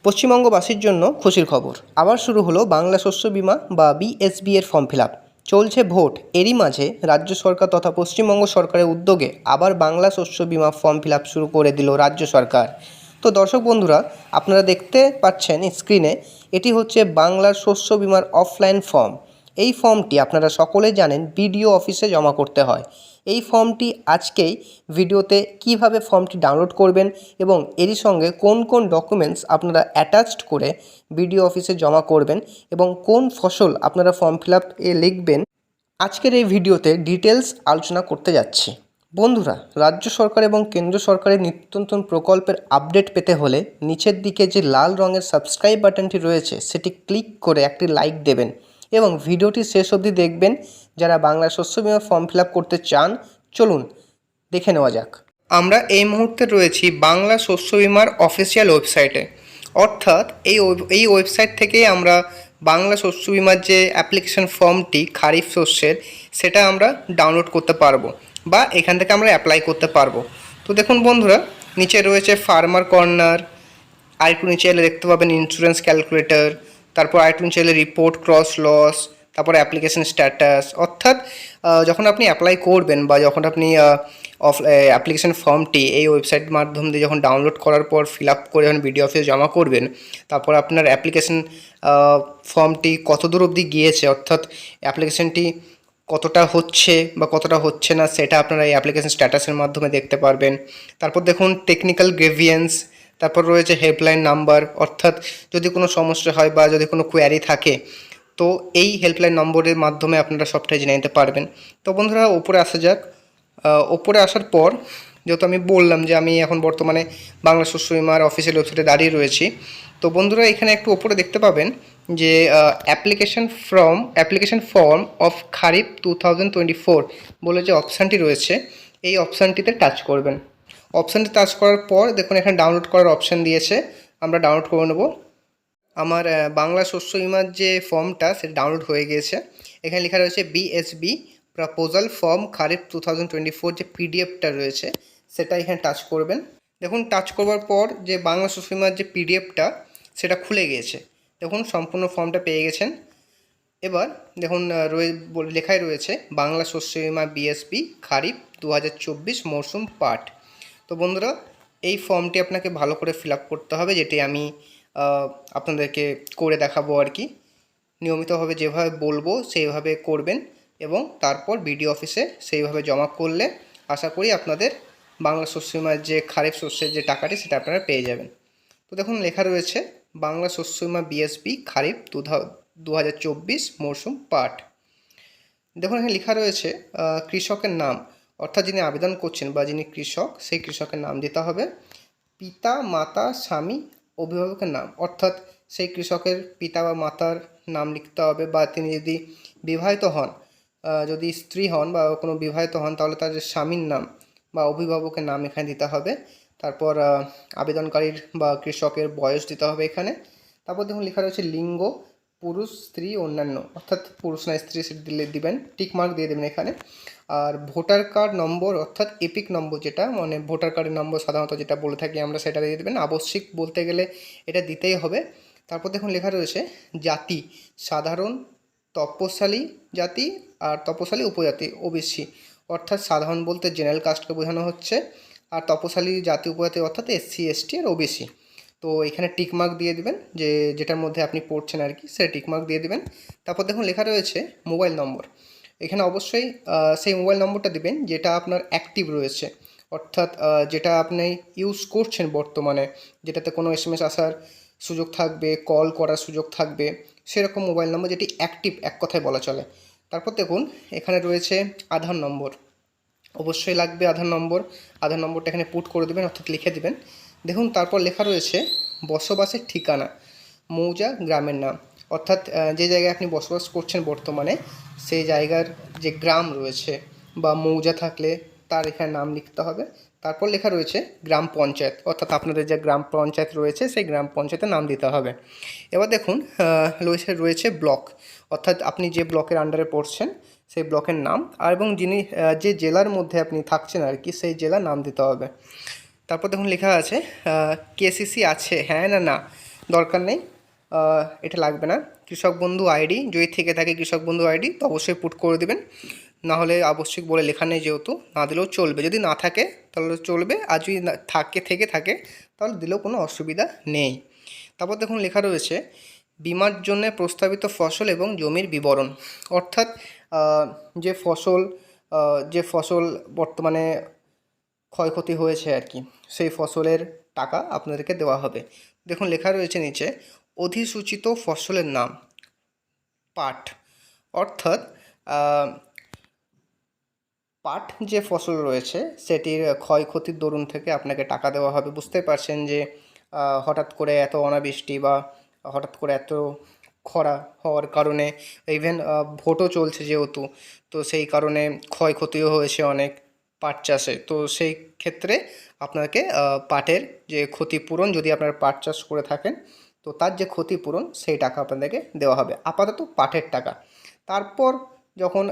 পশ্চিমবঙ্গবাসীর জন্য খুশির খবর। আবার শুরু হলো বাংলা শস্য বিমা বা বিএসবি এর ফর্ম ফিল আপ। চলছে ভোট, এরই মাঝে রাজ্য সরকার তথা পশ্চিমবঙ্গ সরকারের উদ্যোগে আবার বাংলা শস্য বিমা ফর্ম ফিল আপ শুরু করে দিল রাজ্য সরকার। তো দর্শক বন্ধুরা, আপনারা দেখতে পাচ্ছেন স্ক্রিনে, এটি হচ্ছে বাংলার শস্য বিমার অফলাইন ফর্ম। এই ফর্মটি আপনারা সকলেই জানেন বিডিও অফিসে জমা করতে হয়। এই ফর্মটি আজকেই ভিডিওতে কিভাবে ফর্মটি ডাউনলোড করবেন এবং এরই সঙ্গে কোন কোন ডকুমেন্টস আপনারা অ্যাটাচড করে বিডিও অফিসে জমা করবেন এবং কোন ফসল আপনারা ফর্ম ফিল আপে লিখবেন, আজকের এই ভিডিওতে ডিটেলস আলোচনা করতে যাচ্ছি। বন্ধুরা, রাজ্য সরকার এবং কেন্দ্র সরকারের নিত্য নতুন প্রকল্পের আপডেট পেতে হলে নিচের দিকে যে লাল রঙের সাবস্ক্রাইব বাটনটি রয়েছে সেটি ক্লিক করে একটি লাইক দেবেন এবং ভিডিওটি শেষ অবধি দেখবেন যারা বাংলা শস্য বিমা ফর্ম ফিল আপ করতে চান। চলুন দেখে নেওয়া যাক। আমরা এই মুহূর্তে রয়েছি বাংলা শস্য বিমার অফিসিয়াল ওয়েবসাইটে, অর্থাৎ এই ওয়েবসাইট থেকেই আমরা বাংলা শস্য বিমার যে অ্যাপ্লিকেশন ফর্মটি খারিফ শস্যের, সেটা আমরা ডাউনলোড করতে পারবো বা এখান থেকে আমরা অ্যাপ্লাই করতে পারবো। তো দেখুন বন্ধুরা, নিচে রয়েছে ফার্মার কর্নার, আরেকটু নিচে এলে দেখতে পাবেন ইন্স্যুরেন্স ক্যালকুলেটর, তারপর আরেকটু নিচে এলে রিপোর্ট ক্রস লস, তারপর অ্যাপ্লিকেশন স্ট্যাটাস। অর্থাৎ যখন আপনি অ্যাপ্লাই করবেন বা যখন আপনি অ্যাপ্লিকেশন ফর্মটি এই ওয়েবসাইট মাধ্যম দিয়ে যখন ডাউনলোড করার পর ফিল আপ করে যখন বিডিও অফিসে জমা করবেন, তারপর আপনার অ্যাপ্লিকেশন ফর্মটি কত দূর অবধি গিয়েছে, অর্থাৎ অ্যাপ্লিকেশনটি কতটা হচ্ছে বা কতটা হচ্ছে না, সেটা আপনারা এই অ্যাপ্লিকেশন স্ট্যাটাসের মাধ্যমে দেখতে পারবেন। তারপর দেখুন টেকনিক্যাল গ্রেভিয়েন্স, তারপর রয়েছে হেল্পলাইন নাম্বার, অর্থাৎ যদি কোনো সমস্যা হয় বা যদি কোনো কোয়ারি থাকে তো এই হেল্পলাইন নম্বরের মাধ্যমে আপনারা সবটাই জেনে নিতে পারবেন। তো বন্ধুরা, ওপরে আসা যাক। ওপরে আসার পর যেহেতু আমি বললাম যে আমি এখন বর্তমানে বাংলা শস্য বিমার অফিসিয়াল ওয়েবসাইটে দাঁড়িয়ে রয়েছি, তো বন্ধুরা এখানে একটু ওপরে দেখতে পাবেন যে অ্যাপ্লিকেশন ফর্ম অফ খারিফ 2024 বলে যে অপশানটি রয়েছে, এই অপশানটিতে টাচ করবেন। অপশানটি টাচ করার পর দেখুন এখানে ডাউনলোড করার অপশান দিয়েছে, আমরা ডাউনলোড করে নেব। আমার বাংলা শস্য বিমার যে ফর্মটা সেটা ডাউনলোড হয়ে গিয়েছে। এখানে লেখা রয়েছে বিএসবি প্রপোজাল ফর্ম খারিফ 2024, যে পিডিএফটা রয়েছে সেটা এখানে টাচ করবেন। দেখুন টাচ করবার পর যে বাংলা শস্য বিমার যে পিডিএফটা সেটা খুলে গিয়েছে। দেখুন সম্পূর্ণ ফর্মটা পেয়ে গেছেন। এবার দেখুন লেখাই রয়েছে বাংলা শস্য বিমা বিএসবি খারিফ 2024 মরশুম পাট। তো বন্ধুরা, এই ফর্মটি আপনাকে ভালো করে ফিল আপ করতে হবে, যেটি আমি আপনাদেরকে করে দেখাবো আর কি। নিয়মিতভাবে যেভাবে বলবো সেইভাবে করবেন এবং তারপর বিডিও অফিসে সেইভাবে জমা করলে আশা করি আপনাদের বাংলা শস্য বিমার যে খারিফ শস্যের যে টাকাটি সেটা আপনারা পেয়ে যাবেন। তো দেখুন লেখা রয়েছে বাংলা শস্য বিমা বিএসবি খারিফ 2024 মরশুম পাট। দেখুন এখানে লেখা রয়েছে কৃষকের নাম, অর্থাৎ যিনি আবেদন করছেন বা যিনি কৃষক সেই কৃষকের নাম দিতে হবে। পিতা, মাতা, স্বামী, অভিভাবকের নাম, অর্থাৎ সেই কৃষকের পিতা বা মাতার নাম লিখতে হবে, বা তিনি যদি বিবাহিত হন, যদি স্ত্রী হন বা কোনো বিবাহিত হন তাহলে তার স্বামীর নাম বা অভিভাবকের নাম এখানে দিতে হবে। তারপর আবেদনকারীর বা কৃষকের বয়স দিতে হবে এখানে। তারপর দেখুন লেখা রয়েছে লিঙ্গ, পুরুষ, স্ত্রী, অন্যান্য, অর্থাৎ পুরুষ না স্ত্রী সেটা দিবেন, টিক মার্ক দিয়ে দেবেন এখানে। আর ভোটার কার্ড নম্বর, অর্থাৎ এপিক নম্বর, যেটা মানে ভোটার কার্ডের নম্বর সাধারণত যেটা বলে থাকি আমরা, সেটা দিয়ে দেবেন। আবশ্যিক বলতে গেলে এটা দিতেই হবে। তারপর দেখুন লেখা রয়েছে জাতি, সাধারণ, তপশালী জাতি আর তপশালী উপজাতি ওবিসি, অর্থাৎ সাধারণ বলতে জেনারেল কাস্টকে বোঝানো হচ্ছে, আর তপশালী জাতি উপজাতি অর্থাৎ এসসি, এসটি আর ওবিসি। তো এখানে টিকমার্ক দিয়ে দেবেন, যে যেটার মধ্যে আপনি পড়ছেন আর কি, সেটা টিকমার্ক দিয়ে দেবেন। তারপর দেখুন লেখা রয়েছে মোবাইল নম্বর, এখানে অবশ্যই সেই মোবাইল নম্বরটা দেবেন যেটা আপনার অ্যাক্টিভ রয়েছে, অর্থাৎ যেটা আপনি ইউজ করছেন বর্তমানে, যেটাতে কোনো এসএমএস আসার সুযোগ থাকবে, কল করার সুযোগ থাকবে, সেরকম মোবাইল নম্বর যেটি অ্যাক্টিভ এক কথায় বলা চলে। তারপর দেখুন এখানে রয়েছে আধার নম্বর, অবশ্যই লাগবে আধার নম্বর। আধার নম্বরটা এখানে পুট করে দেবেন, অর্থাৎ লিখে দেবেন। দেখুন তারপর লেখা রয়েছে বসবাসের ঠিকানা, মৌজা, গ্রামের নাম, অর্থাৎ যে জায়গায় আপনি বসবাস করছেন বর্তমানে সেই জায়গার যে গ্রাম রয়েছে বা মৌজা থাকলে তার এখানে নাম লিখতে হবে। তারপর লেখা রয়েছে গ্রাম পঞ্চায়েত, অর্থাৎ আপনাদের যে গ্রাম পঞ্চায়েত রয়েছে সেই গ্রাম পঞ্চায়েতের নাম দিতে হবে। এবার দেখুন রয়েছে ব্লক, অর্থাৎ আপনি যে ব্লকের আন্ডারে পড়ছেন সেই ব্লকের নাম, আর এবং যিনি যে জেলার মধ্যে আপনি থাকছেন আর কি সেই জেলার নাম দিতে হবে। তারপর দেখুন লেখা আছে কেসিসি আছে হ্যাঁ না না, দরকার নেই, এটা লাগবে না। কৃষক বন্ধু আইডি যদি থেকে থাকে, কৃষক বন্ধু আইডি তো অবশ্যই পুট করে দেবেন, না হলে আবশ্যিক বলে লেখা নেই, যেহেতু না দিলেও চলবে। যদি না থাকে তাহলে চলবে, আর যদি থেকে থাকে তাহলে দিলেও কোনো অসুবিধা নেই। তারপর দেখুন লেখা রয়েছে বীমার জন্য প্রস্তাবিত ফসল এবং জমির বিবরণ, অর্থাৎ যে ফসল বর্তমানে ক্ষয়ক্ষতি হয়েছে আর কি, সেই ফসলের টাকা আপনাদেরকে দেওয়া হবে। দেখুন লেখা রয়েছে নিচে অধিসূচিত ফসলের নাম পাট, অর্থাৎ পাট যে ফসল রয়েছে সেটির ক্ষয়ক্ষতির দরুন থেকে আপনাকে টাকা দেওয়া হবে। বুঝতে পারছেন যে হঠাৎ করে এত অনাবৃষ্টি বা হঠাৎ করে এত খরা হওয়ার কারণে, ইভেন ভোটও চলছে যেহেতু, তো সেই কারণে ক্ষয়ক্ষতিও হয়েছে অনেক পাট চাষে। তো সেই ক্ষেত্রে আপনাকে পাটের যে ক্ষতিপূরণ, যদি আপনারা পাট চাষ করে থাকেন তো তার যে ক্ষতিপূরণ সেই টাকা আপনাদেরকে দেওয়া হবে, আপাতত পাটের টাকা। তারপর যখন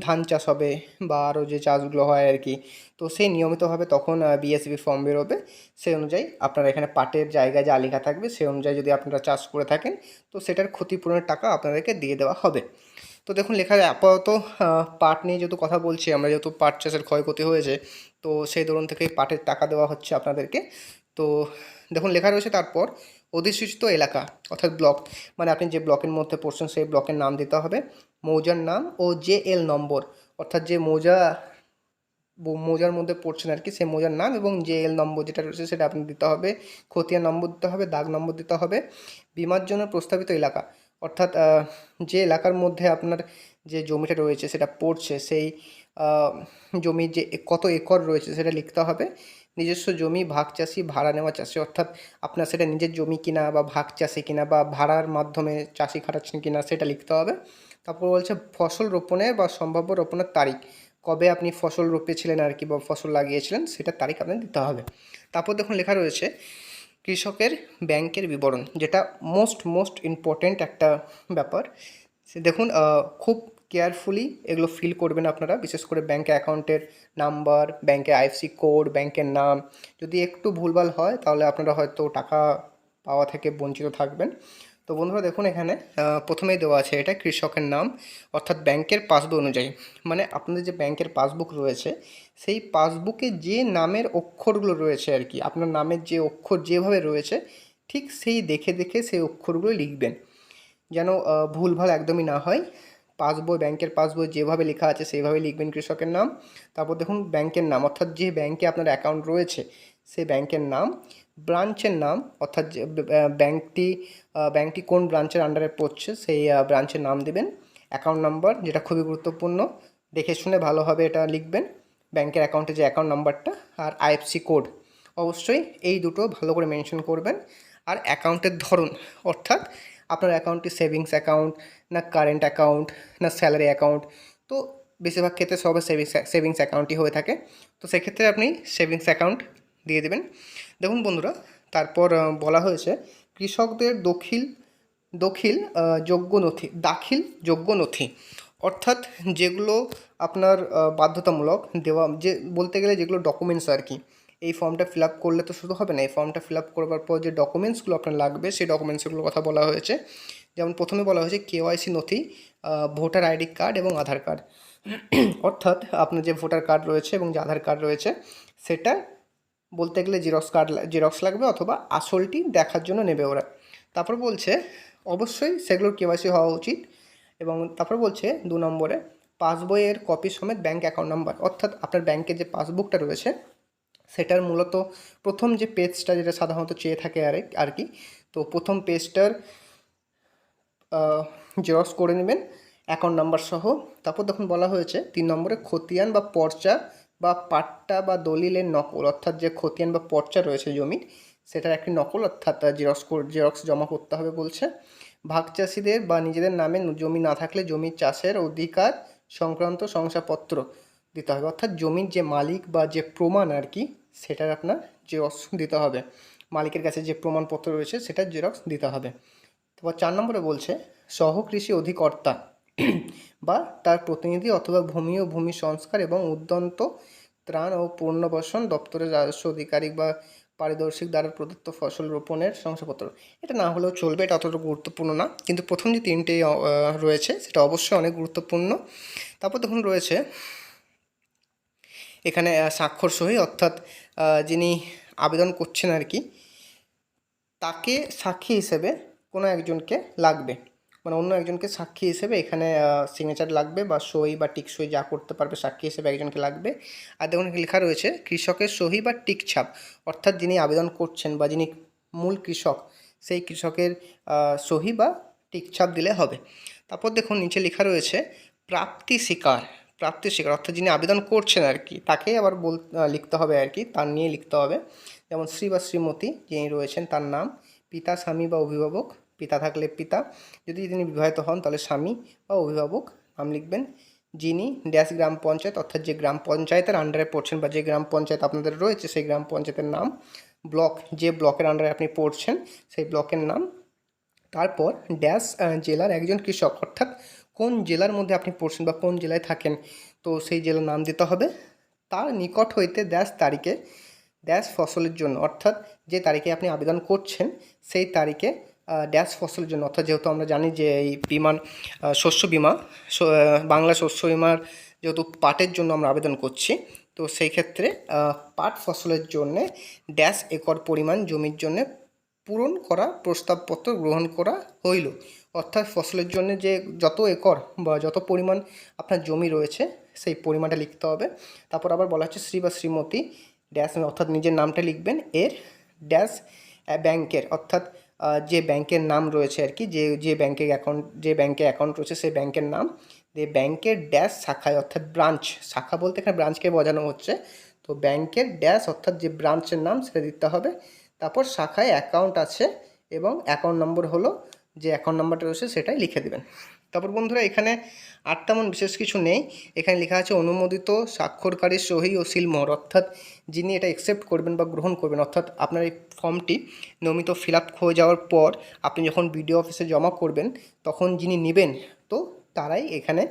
ধান চাষ হবে বা আরও যে চাষগুলো হয় আর কি, তো সেই নিয়মিতভাবে তখন বিএসবি ফর্ম বেরোবে, সেই অনুযায়ী আপনারা এখানে পাটের জায়গায় যা লেখা থাকবে সেই অনুযায়ী যদি আপনারা চাষ করে থাকেন তো সেটার ক্ষতিপূরণের টাকা আপনাদেরকে দিয়ে দেওয়া হবে। তো দেখুন লেখা আপাতত পাট নিয়ে যেহেতু কথা বলছি আমরা, যেহেতু পাট চাষের ক্ষয়ক্ষতি হয়েছে, তো সেই দরুন থেকে পাটের টাকা দেওয়া হচ্ছে আপনাদেরকে। তো দেখুন লেখা রয়েছে তারপর অধিসূচিত এলাকা অর্থাৎ ব্লক, মানে আপনি যে ব্লকের মধ্যে পড়ছেন সেই ব্লকের নাম দিতে হবে, মৌজার নাম ও জেএল নম্বর, অর্থাৎ যে মৌজার মধ্যে পড়ছেন আর কি সেই মৌজার নাম এবং জেএল নম্বর যেটা রয়েছে সেটা আপনি দিতে হবে, খতিয়ান নম্বর দিতে হবে, দাগ নম্বর দিতে হবে। বীমার জন্য প্রস্তাবিত এলাকা, অর্থাৎ যে এলাকার মধ্যে আপনার যে জমিটা রয়েছে সেটা পড়ছে, সেই জমির যে কত একর রয়েছে সেটা লিখতে হবে। নিজস্ব জমি, ভাগ চাষি, ভাড়া নেওয়া চাষি, অর্থাৎ আপনার সেটা নিজের জমি কিনা বা ভাগ চাষি কিনা বা ভাড়ার মাধ্যমে চাষি খাটাচ্ছেন কিনা সেটা লিখতে হবে। তারপর বলছে ফসল রোপণের বা সম্ভাব্য রোপণের তারিখ, কবে আপনি ফসল রোপেছিলেন আর কি বা ফসল লাগিয়েছিলেন সেটার তারিখ আপনার দিতে হবে। তারপর দেখুন লেখা রয়েছে কৃষকের ব্যাংকের বিবরণ, যেটা মোস্ট ইম্পর্ট্যান্ট একটা ব্যাপার। সে দেখুন খুব কেয়ারফুলি এগুলো ফিল করবেন আপনারা, বিশেষ করে ব্যাঙ্ক অ্যাকাউন্টের নাম্বার, ব্যাঙ্কের আইএফসি কোড, ব্যাঙ্কের নাম, যদি একটু ভুলভাল হয় তাহলে আপনারা হয়তো টাকা পাওয়া থেকে বঞ্চিত থাকবেন। তো বন্ধুরা দেখুন এখানে প্রথমেই দেওয়া আছে এটা কৃষকের নাম, অর্থাৎ ব্যাংকের পাসবই অনুযায়ী, মানে আপনাদের যে ব্যাংকের পাসবুক রয়েছে সেই পাসবুকে যে নামের অক্ষরগুলো রয়েছে আর কি, আপনার নামের যে অক্ষর যেভাবে রয়েছে ঠিক সেই দেখে সেই অক্ষরগুলো লিখবেন, যেন ভুলভাল একদমই না হয়। পাসবই, ব্যাংকের পাসবই যেভাবে লেখা আছে সেইভাবে লিখবেন কৃষকের নাম। তারপর দেখুন ব্যাংকের নাম, অর্থাৎ যে ব্যাংকে আপনার অ্যাকাউন্ট রয়েছে সেই ব্যাংকের নাম, ব্রাঞ্চের নাম, অর্থাৎ যে ব্যাংকটি কোন ব্রাঞ্চের আন্ডারে পড়ছে সেই ব্রাঞ্চের নাম দেবেন, অ্যাকাউন্ট নাম্বার যেটা খুবই গুরুত্বপূর্ণ, দেখে শুনে ভালোভাবে এটা লিখবেন, ব্যাংকের অ্যাকাউন্টে যে অ্যাকাউন্ট নাম্বারটা, আর আইএফসি কোড অবশ্যই এই দুটো ভালো করে মেনশন করবেন। আর অ্যাকাউন্টের ধরন, অর্থাৎ আপনার অ্যাকাউন্টটি সেভিংস অ্যাকাউন্ট না কারেন্ট অ্যাকাউন্ট না স্যালারি অ্যাকাউন্ট, তো বেশিরভাগ ক্ষেত্রে সবে সেভিংস অ্যাকাউন্টই হয়ে থাকে, তো সেক্ষেত্রে আপনি সেভিংস অ্যাকাউন্ট দিয়ে দেবেন। দেখুন বন্ধুরা তারপর বলা হয়েছে কৃষকদের দাখিল যোগ্য নথি, অর্থাৎ যেগুলো আপনার বাধ্যতামূলক দেওয়া, যে বলতে গেলে যেগুলো ডকুমেন্টস আর কি, এই ফর্মটা ফিল আপ করলে তো শুধু হবে না, এই ফর্মটা ফিল আপ করবার পর যে ডকুমেন্টসগুলো আপনার লাগবে সেই ডকুমেন্টসগুলোর কথা বলা হয়েছে। যেমন প্রথমে বলা হয়েছে কেওয়াইসি নথি, ভোটার আইডি কার্ড এবং আধার কার্ড, অর্থাৎ আপনার যে ভোটার কার্ড রয়েছে এবং যে আধার কার্ড রয়েছে সেটা বলতে গেলে জেরক্স লাগবে, অথবা আসলটি দেখার জন্য নেবে ওরা। তারপর বলছে অবশ্যই সেগুলোর কেওয়াইসি হওয়া উচিত, এবং তারপর বলছে 2 নম্বরে পাসবইয়ের কপি সমেত ব্যাঙ্ক অ্যাকাউন্ট নাম্বার, অর্থাৎ আপনার ব্যাংকের যে পাসবুকটা রয়েছে সেটার মূলত প্রথম যে পেজটা যেটা সাধারণত চেয়ে থাকে আর কি, তো প্রথম পেজটার জেরক্স করে নেবেন অ্যাকাউন্ট নাম্বার সহ। তারপর দেখুন বলা হয়েছে 3 নম্বরে খতিয়ান বা পর্চা বা পাট্টা বা দলিলের নকল, অর্থাৎ যে খতিয়ান বা পর্চা রয়েছে জমির সেটার একটি নকল, অর্থাৎ জেরক্স জমা করতে হবে বলছে। ভাগ চাষিদের বা নিজেদের নামে জমি না থাকলে জমির চাষের অধিকার সংক্রান্ত শংসাপত্র দিতে হবে, অর্থাৎ জমির যে মালিক বা যে প্রমাণ আর কি সেটার আপনার জেরক্স দিতে হবে, মালিকের কাছে যে প্রমাণপত্র রয়েছে সেটার জেরক্স দিতে হবে। তারপর 4 নম্বরে বলছে সহকৃষি অধিকর্তা বা তার প্রতিনিধি অথবা ভূমি ও ভূমি সংস্কার এবং উদ্যন্ত ত্রাণ ও পুনর্বাসন দপ্তরের রাজস্ব আধিকারিক বা পারিদর্শিক দ্বারা প্রদত্ত ফসল রোপণের শংসাপত্র। এটা না হলেও চলবে, এটা অতটা গুরুত্বপূর্ণ না, কিন্তু প্রথম যে তিনটে রয়েছে সেটা অবশ্যই অনেক গুরুত্বপূর্ণ। তারপর দেখুন রয়েছে এখানে স্বাক্ষর সহি, অর্থাৎ যিনি আবেদন করছেন আর কি, তাকে সাক্ষী হিসেবে কোনো একজনকে লাগবে, মানে অন্য একজনকে সাক্ষী হিসেবে এখানে সিগনেচার লাগবে, বা সই বা টিক সই যা করতে পারবে সাক্ষী হিসেবে একজনকে লাগবে। আর দেখুন লেখা রয়েছে কৃষকের সহি বা টিক ছাপ, অর্থাৎ যিনি আবেদন করছেন বা যিনি মূল কৃষক, সেই কৃষকের সহি বা টিক ছাপ দিলে হবে। তারপর দেখুন নিচে লেখা রয়েছে প্রাপ্তি স্বীকার। প্রাপ্তি স্বীকার অর্থাৎ যিনি আবেদন করছেন আর কি, তাকেই আবার লিখতে হবে আর কি, তার নিয়ে লিখতে হবে। যেমন শ্রী বা শ্রীমতী যিনি রয়েছেন তার নাম, পিতা, স্বামী বা অভিভাবক, পিতা থাকলে পিতা, যদি তিনি বিবাহিত হন তাহলে স্বামী বা অভিভাবক নাম লিখবেন। যিনি ড্যাশ গ্রাম পঞ্চায়েত, অর্থাৎ যে গ্রাম পঞ্চায়েতের আন্ডারে পড়ছেন বা যে গ্রাম পঞ্চায়েত আপনাদের রয়েছে সেই গ্রাম পঞ্চায়েতের নাম, ব্লক, যে ব্লকের আন্ডারে আপনি পড়ছেন সেই ব্লকের নাম। তারপর ড্যাশ জেলার একজন কৃষক, অর্থাৎ কোন জেলার মধ্যে আপনি পড়ছেন বা কোন জেলায় থাকেন, তো সেই জেলার নাম দিতে হবে। তার নিকট হইতে ড্যাশ তারিখে ড্যাশ ফসলের জন্য, অর্থাৎ যে তারিখে আপনি আবেদন করছেন সেই তারিখে ড্যাশ ফসলের জন্য, অর্থাৎ যেহেতু আমরা জানি যে এই শস্য বিমা, বাংলা শস্য বিমার যেহেতু পাটের জন্য আমরা আবেদন করছি, তো সেই ক্ষেত্রে পাট ফসলের জন্যে ড্যাশ একর পরিমাণ জমির জন্য পূরণ করা প্রস্তাবপত্র গ্রহণ করা হইল, অর্থাৎ ফসলের জন্য যে যত একর বা যত পরিমাণ আপনার জমি রয়েছে সেই পরিমাণটা লিখতে হবে। তারপর আবার বলা হচ্ছে শ্রী বা শ্রীমতী ড্যাশ, অর্থাৎ নিজের নামটা লিখবেন, এর ড্যাশ ব্যাংকের, অর্থাৎ যে ব্যাংকের নাম রয়েছে আর কি, যে ব্যাংকে অ্যাকাউন্ট রয়েছে সেই ব্যাংকের নাম, যে ব্যাংকের ড্যাশ শাখায়, অর্থাৎ ব্রাঞ্চ, শাখা বলতে এখানে ব্রাঞ্চকে বোঝানো হচ্ছে, তো ব্যাংকের ড্যাশ অর্থাৎ যে ব্রাঞ্চের নাম সেটা দিতে হবে। তারপর শাখায় অ্যাকাউন্ট আছে এবং অ্যাকাউন্ট নম্বর হলো যে অ্যাকাউন্ট নাম্বারটা রয়েছে সেটাই লিখে দেবেন। তারপর বন্ধুরা এখানে আর তেমন বিশেষ কিছু নেই, এখানে লেখা আছে অনুমোদিত স্বাক্ষরকারীর সহি ও সিলমোহর, অর্থাৎ যিনি এটা অ্যাকসেপ্ট করবেন বা গ্রহণ করবেন, অর্থাৎ আপনার এই ফর্মটি নিয়মিত ফিল আপ হয়ে যাওয়ার পর আপনি যখন বিডিও অফিসে জমা করবেন তখন যিনি নেবেন তো তারাই এখানে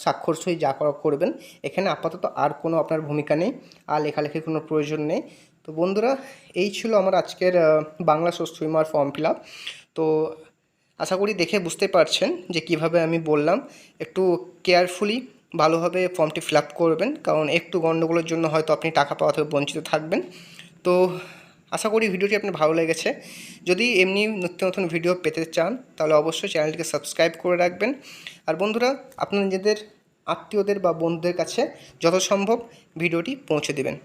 স্বাক্ষর সই যা করবেন। এখানে আপাতত আর কোনো আপনার ভূমিকা নেই, আর লেখালেখির কোনো প্রয়োজন নেই। তো বন্ধুরা এই ছিল আমার আজকের বাংলা শস্য বিমার ফর্ম ফিল আপ। তো আশা করি দেখে বুঝতে পারছেন যে কিভাবে আমি বললাম, একটু কেয়ারফুলি ভালোভাবে ফর্মটি ফিল আপ করবেন, কারণ একটু গণ্ডগোলের জন্য হয়তো আপনি টাকা পাওয়া থেকে বঞ্চিত থাকবেন। তো আশা করি ভিডিওটি আপনার ভালো লেগেছে। যদি এমনি নতুন নতুন ভিডিও পেতে চান তাহলে অবশ্যই চ্যানেলটিকে সাবস্ক্রাইব করে রাখবেন। আর বন্ধুরা আপনার নিজেদের আত্মীয়দের বা বন্ধুদের কাছে যত সম্ভব ভিডিওটি পৌঁছে দেবেন।